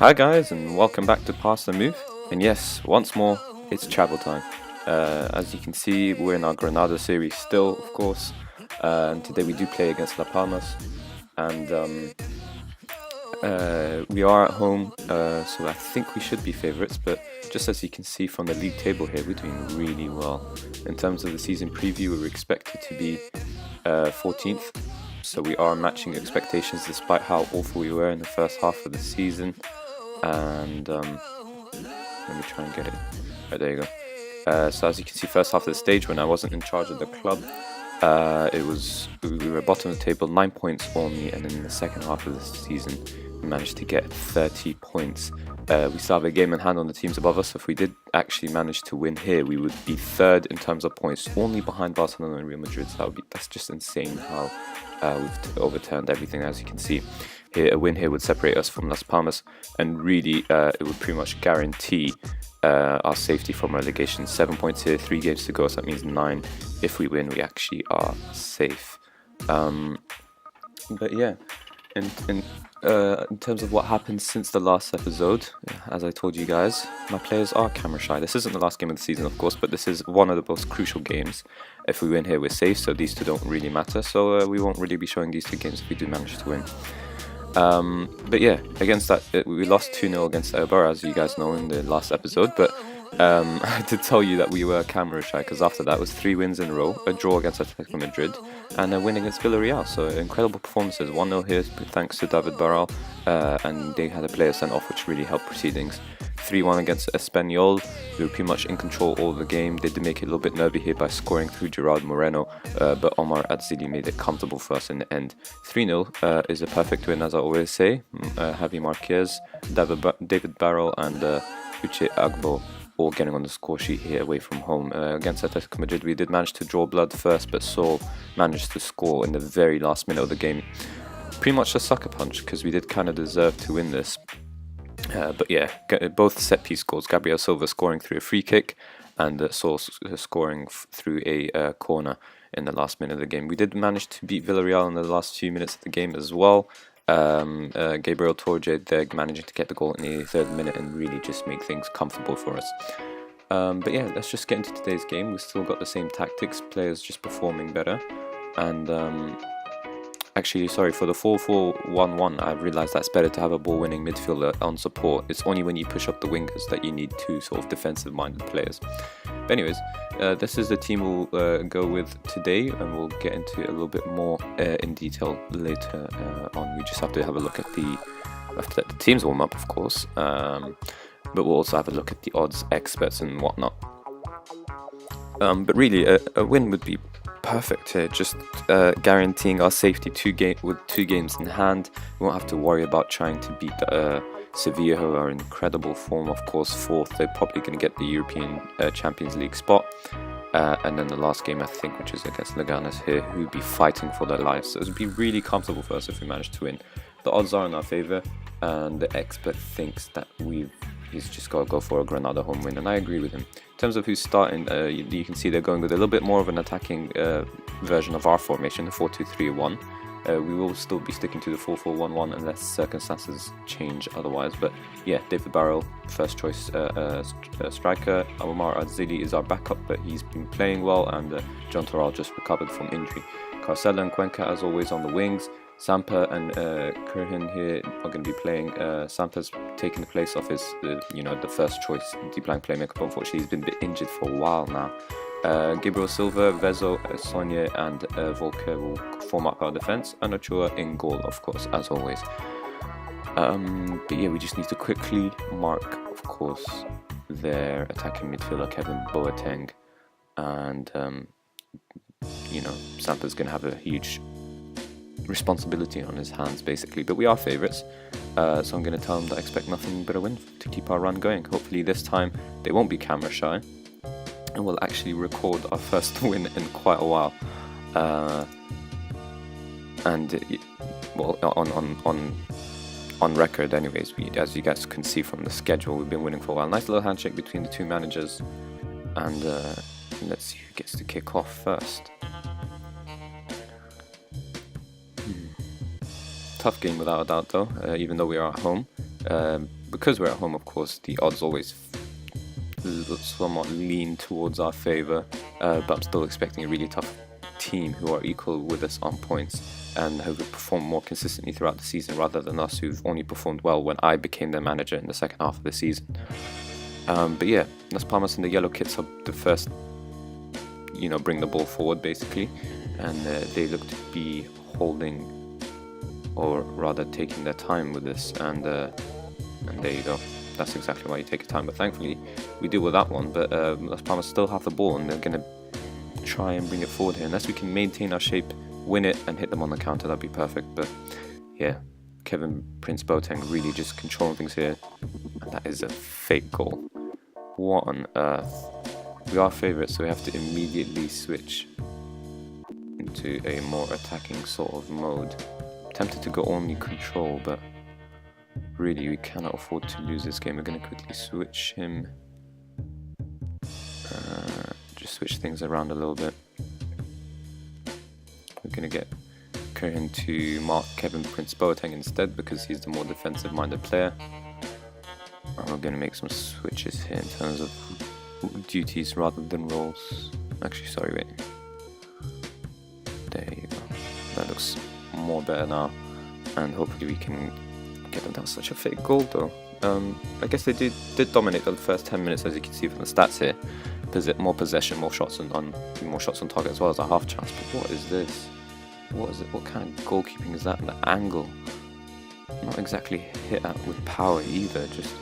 Hi guys, and welcome back to Pass the Move. And yes, once more, it's travel time. As you can see, we're in our Granada series still, of course. And today we do play against La Palmas, and we are at home, so I think we should be favourites. But just as you can see from the league table here, we're doing really well. In terms of the season preview, we were expected to be 14th, so we are matching expectations despite how awful we were in the first half of the season. And let me try and get it. Oh, there you go. So as you can see, first half of the stage, when I wasn't in charge of the club, we were bottom of the table, 9 points only, and then in the second half of the season, we managed to get 30 points. We still have a game in hand on the teams above us, so if we did actually manage to win here, we would be third in terms of points, only behind Barcelona and Real Madrid. So that's just insane how we've overturned everything, as you can see. Here, a win here would separate us from Las Palmas, and really it would pretty much guarantee our safety from relegation. 7 points here, 3 games to go, so that means 9. If we win, we actually are safe. But yeah, in terms of what happened since the last episode, as I told you guys, my players are camera shy. This isn't the last game of the season, of course, but this is one of the most crucial games. If we win here, we're safe, so these two don't really matter. So we won't really be showing these two games if we do manage to win. But yeah, against that, we lost 2-0 against Eibar, as you guys know in the last episode. But I did tell you that we were camera shy, because after that was 3 wins in a row, a draw against Atletico Madrid, and a win against Villarreal. So incredible performances. 1-0 here, thanks to David Barral, and they had a player sent off, which really helped proceedings. 3-1 against Espanyol. We were pretty much in control all the game. They did make it a little bit nervy here by scoring through Gerard Moreno, but Omar Adzili made it comfortable for us in the end. 3-0 is a perfect win, as I always say. Javi Marquez, David Barral, and Uche Agbo all getting on the score sheet here away from home. Against Atletico Madrid, we did manage to draw blood first, but Saul managed to score in the very last minute of the game. Pretty much a sucker punch, because we did kind of deserve to win this. But yeah, both set-piece goals, Gabriel Silva scoring through a free kick, and Saul scoring through a corner in the last minute of the game. We did manage to beat Villarreal in the last few minutes of the game as well. Gabriel Torje there managing to get the goal in the 3rd minute and really just make things comfortable for us. But yeah, let's just get into today's game. We've still got the same tactics, players just performing better. And actually, sorry, for the 4-4-1-1, I realised that's better to have a ball-winning midfielder on support. It's only when you push up the wingers that you need 2 sort of defensive-minded players. But anyways, this is the team we'll go with today, and we'll get into it a little bit more in detail later on. We just have to have a look at the teams warm up, of course, but we'll also have a look at the odds experts and whatnot. But really, a win would be perfect here, just guaranteeing our safety with 2 games in hand. We won't have to worry about trying to beat Sevilla, who are in incredible form, of course, 4th. They're probably going to get the European Champions League spot. And then the last game, I think, which is against Leganes here, who would be fighting for their lives. So it would be really comfortable for us if we manage to win. The odds are in our favour, and the expert thinks that he's just got to go for a Granada home win, and I agree with him. In terms of who's starting, you can see they're going with a little bit more of an attacking version of our formation, the 4-2-3-1. We will still be sticking to the 4-4-1-1 unless circumstances change otherwise. But yeah, David Barral, first choice striker. Omar Adzili is our backup, but he's been playing well, and John Toral just recovered from injury. Carcela and Cuenca, as always, on the wings. Sampa and Kurhin here are going to be playing. Sampa's taking the place of his, the first choice deep line playmaker, but unfortunately he's been a bit injured for a while now. Gabriel Silva, Vezo, Sonia, and Volker will form up our defense, and Ochoa in goal, of course, as always. But yeah, we just need to quickly mark, of course, their attacking midfielder, Kevin Boateng, and Sampa's going to have a huge responsibility on his hands, basically. But we are favourites, so I'm going to tell them that I expect nothing but a win to keep our run going. Hopefully this time they won't be camera shy, and we'll actually record our first win in quite a while. On record, anyways. As you guys can see from the schedule, we've been winning for a while. Nice little handshake between the 2 managers, and let's see who gets to kick off first. Tough game without a doubt, though, even though we are at home. Because we're at home, of course, the odds always somewhat lean towards our favour, but I'm still expecting a really tough team who are equal with us on points and who have performed more consistently throughout the season rather than us who've only performed well when I became their manager in the second half of the season. But yeah, Las Palmas and the yellow kits are the first, bring the ball forward basically, and they look to be holding, or rather taking their time with this, and there you go. That's exactly why you take your time, but thankfully we deal with that one. But Las Palmas still have the ball and they're going to try and bring it forward here. Unless we can maintain our shape, win it and hit them on the counter, that'd be perfect. But yeah, Kevin Prince Boateng really just controlling things here, and that is a fake goal. What on earth? We are favourites, so we have to immediately switch into a more attacking sort of mode. I'm tempted to go only control, but really we cannot afford to lose this game. We're going to quickly switch him, just switch things around a little bit. We're going to get Curran to mark Kevin Prince Boateng instead because he's the more defensive minded player. And we're going to make some switches here in terms of duties rather than roles. Actually, sorry, wait. There you go. That looks more better now, and hopefully we can get them. That was such a fake goal though. I guess they did dominate the first 10 minutes, as you can see from the stats here. More possession, more shots on target, as well as a half chance. But what is this? What is it? What kind of goalkeeping is that? The angle, not exactly hit at with power either. Just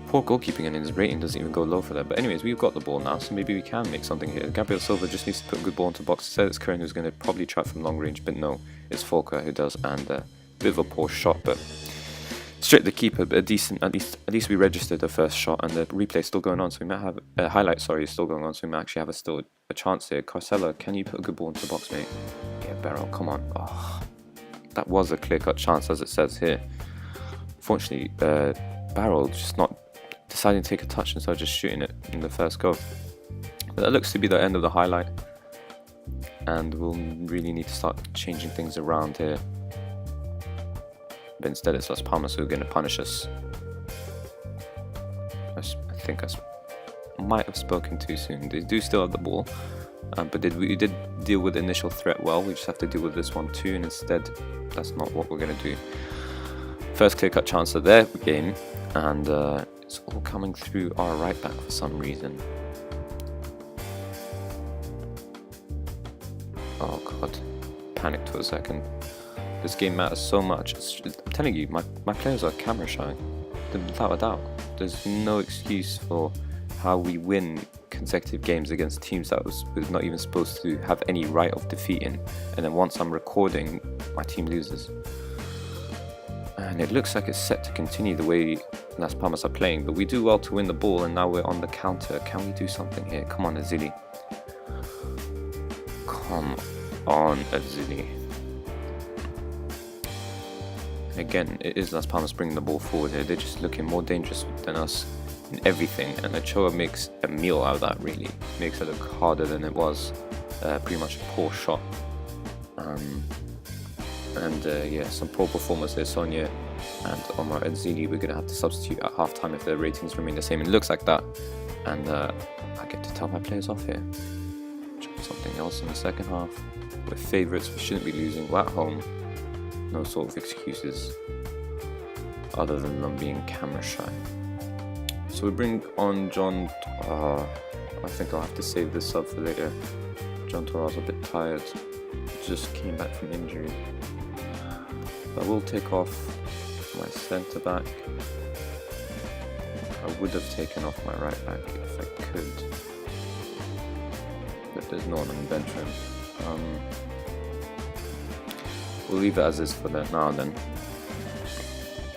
poor goalkeeping, and his rating doesn't even go low for that. But anyways, we've got the ball now, so maybe we can make something here. Gabriel Silva just needs to put a good ball into the box. Said it's Curran who's going to probably try from long range, but no, it's Folker who does, and a bit of a poor shot, but straight the keeper. But a decent, at least we registered the first shot, and the replay is still going on, so we might have highlight. Sorry, is still going on, so we might actually have still a chance here. Carcella, can you put a good ball into the box, mate? Yeah, Barrel, come on. Oh, that was a clear-cut chance, as it says here. Fortunately, Barrel just not deciding to take a touch instead of just shooting it in the first go. But that looks to be the end of the highlight, and we'll really need to start changing things around here. But instead it's Las Palmas who are going to punish us. I think I might have spoken too soon. They do still have the ball, but we did deal with the initial threat well. We just have to deal with this one too, and instead that's not what we're going to do. First clear-cut chance of their game, and it's all coming through our right back for some reason. Oh god, panicked for a second. This game matters so much. I'm telling you, my players are camera shy, without a doubt. There's no excuse for how we win consecutive games against teams that we're not even supposed to have any right of defeating, and then once I'm recording, my team loses. And it looks like it's set to continue the way Las Palmas are playing, but we do well to win the ball, and now we're on the counter. Can we do something here? Come on, Azili. Come on, Azili. Again, it is Las Palmas bringing the ball forward here. They're just looking more dangerous than us in everything, and Ochoa makes a meal out of that, really. Makes it look harder than it was. Pretty much a poor shot. Yeah, some poor performers here. Sonia and Omar Edzili, we're going to have to substitute at half-time if their ratings remain the same. It looks like that. And I get to tell my players off here. Try something else in the second half. We're favourites, we shouldn't be losing. We're at home. No sort of excuses other than them being camera shy. So we bring on John. I think I'll have to save this up for later. John Torra's a bit tired. Just came back from injury. I will take off my centre back. I would have taken off my right back if I could, but there's no one on the bench room. We'll leave it as is for that now then.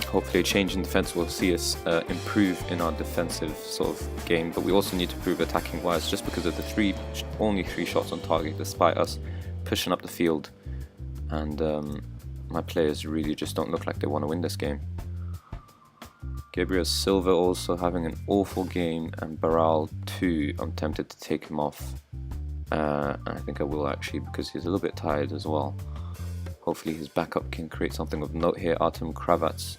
Hopefully a change in defence will see us improve in our defensive sort of game, but we also need to improve attacking wise, just because of the only three shots on target despite us pushing up the field, and my players really just don't look like they want to win this game. Gabriel Silva also having an awful game, and Barral too. I'm tempted to take him off, and I think I will actually, because he's a little bit tired as well. Hopefully his backup can create something of note here. Artem Kravats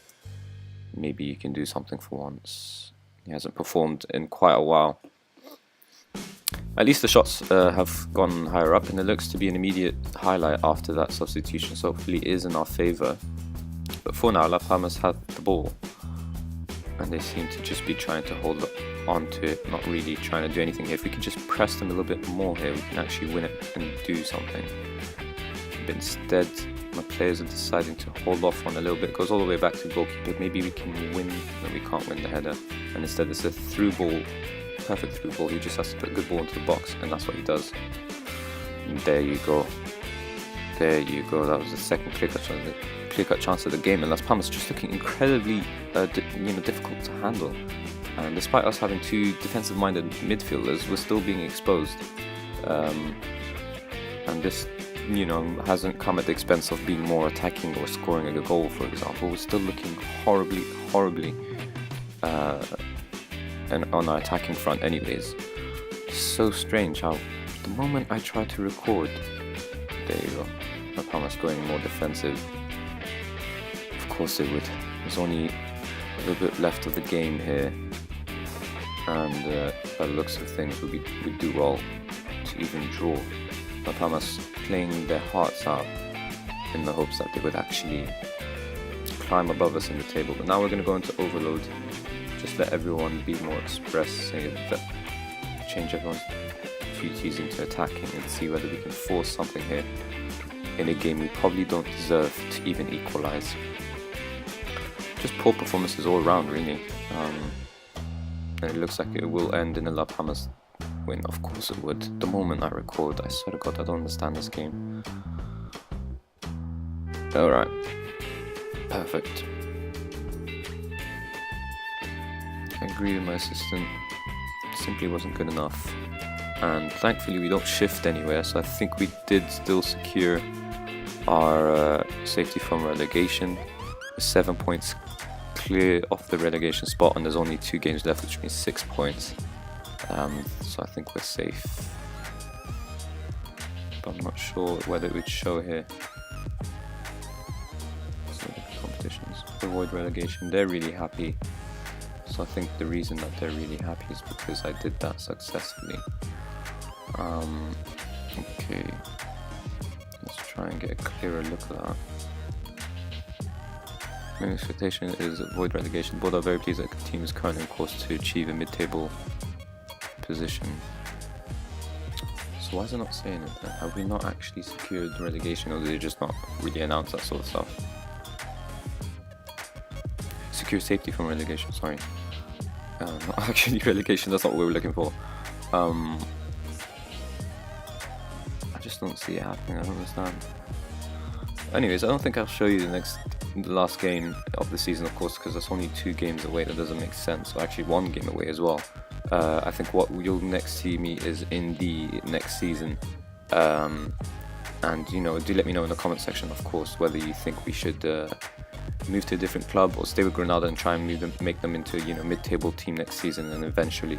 maybe you can do something for once. He hasn't performed in quite a while. At least the shots have gone higher up, and it looks to be an immediate highlight after that substitution, so hopefully it is in our favour. But for now, La Palmas have the ball, and they seem to just be trying to hold on to it, not really trying to do anything here. If we could just press them a little bit more here, we can actually win it and do something. But instead, my players are deciding to hold off on a little bit. It goes all the way back to goalkeeper. Maybe we can win. No, we can't win the header. And instead it's a through ball, perfect through ball. He just has to put a good ball into the box, and that's what he does. And there you go. There you go. That was the second clear-cut chance of the game, and Las Palmas just looking incredibly difficult to handle. And despite us having two defensive-minded midfielders, we're still being exposed. And this, hasn't come at the expense of being more attacking or scoring a goal, for example. We're still looking horribly and on our attacking front anyways. So strange how the moment I try to record, there you go, La Palmas going more defensive. Of course they would. There's only a little bit left of the game here, and by the looks of things we'd do well to even draw. La Palmas playing their hearts out in the hopes that they would actually climb above us in the table. But now we're going to go into overload. Just let everyone be more express, change everyone's duties into attacking, and see whether we can force something here in a game we probably don't deserve to even equalize. Just poor performances all around, really. And it looks like it will end in a La Palmas win. Of course it would. The moment I record, I swear to God, I don't understand this game. Alright. Perfect. I agree with my assistant. It simply wasn't good enough. And thankfully we don't shift anywhere, so I think we did still secure our safety from relegation. 7 points clear off the relegation spot, and there's only 2 games left, which means 6 points. So I think we're safe. But I'm not sure whether it would show here. So competitions, avoid relegation. They're really happy. So I think the reason that they're really happy is because I did that successfully. Okay. Let's try and get a clearer look at that. My expectation is avoid relegation. Both are very pleased that the team is currently on course to achieve a mid-table position. So why is it not saying it then? Have we not actually secured relegation, or did they just not really announce that sort of stuff? Secure safety from relegation, sorry. Not actually relegation, that's not what we were looking for. I just don't see it happening, I don't understand. Anyways, I don't think I'll show you the last game of the season, of course, because that's only 2 games away. That doesn't make sense. So actually 1 game away as well. I think what you'll next see me is in the next season. And do let me know in the comment section, of course, whether you think we should move to a different club or stay with Granada and try and make them into mid-table team next season, and eventually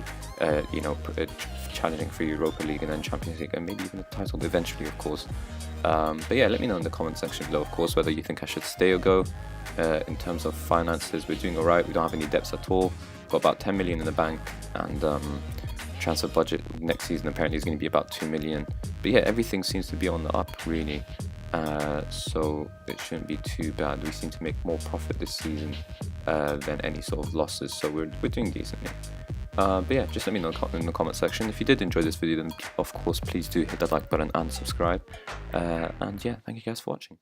challenging for Europa League and then Champions League, and maybe even a title eventually, of course. But yeah, let me know in the comment section below, of course, whether you think I should stay or go. In terms of finances, we're doing alright. We don't have any debts at all. We've got about 10 million in the bank, and transfer budget next season apparently is going to be about 2 million. But yeah, everything seems to be on the up, really. So it shouldn't be too bad. We seem to make more profit this season than any sort of losses, so we're doing decently. But yeah, just let me know in the comment section. If you did enjoy this video, then of course please do hit that like button and subscribe. And yeah, thank you guys for watching.